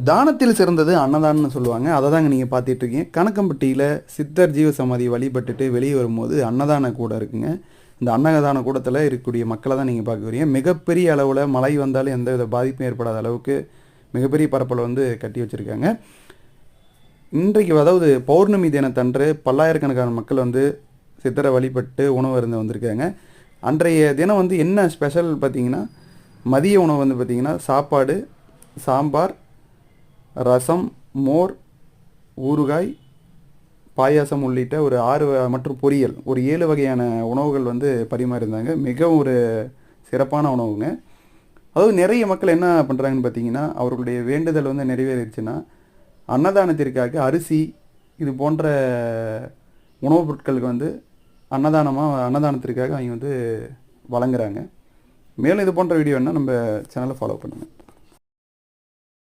தானத்தில் சிறந்தது அன்னதானம்னு சொல்லுவாங்க. அதை தாங்க நீங்கள் பார்த்துட்ருக்கீங்க. கணக்கம்பட்டியில் சித்தர் ஜீவ சமாதி வழிபட்டுட்டு வெளியே வரும்போது அன்னதான கூடம் இருக்குங்க. இந்த அன்னதான கூடத்தில் இருக்கக்கூடிய மக்களை தான் நீங்கள் பார்க்க வரீங்க. மிகப்பெரிய அளவில் மழை வந்தாலும் எந்த வித பாதிப்பும் ஏற்படாத அளவுக்கு மிகப்பெரிய பரப்பளவு வந்து கட்டி வச்சுருக்காங்க. இன்றைக்கு அதாவது பௌர்ணமி தினத்தன்று பல்லாயிரக்கணக்கான மக்கள் வந்து சித்தரை வழிபட்டு உணவு அருந்த வந்திருக்காங்க. அன்றைய தினம் வந்து என்ன ஸ்பெஷல் பார்த்தீங்கன்னா, மதிய உணவு வந்து பார்த்திங்கன்னா சாப்பாடு, சாம்பார், ரசம், மோர், ஊறுகாய், பாயாசம் உள்ளிட்ட ஒரு 6 மற்றும் பொரியல் ஒரு 7 வகையான உணவுகள் வந்து பரிமாறியிருந்தாங்க. மிகவும் ஒரு சிறப்பான உணவுங்க. அதாவது நிறைய மக்கள் என்ன பண்ணுறாங்கன்னு பார்த்தீங்கன்னா, அவர்களுடைய வேண்டுதல் வந்து நிறைவேறிடுச்சுன்னா அன்னதானத்திற்காக அரிசி இது போன்ற உணவுப் பொருட்களுக்கு வந்து அன்னதானத்திற்காக அவங்க வந்து வழங்குறாங்க. மேலும் இது போன்ற வீடியோ வேணால் நம்ம சேனலை ஃபாலோ பண்ணுங்கள்.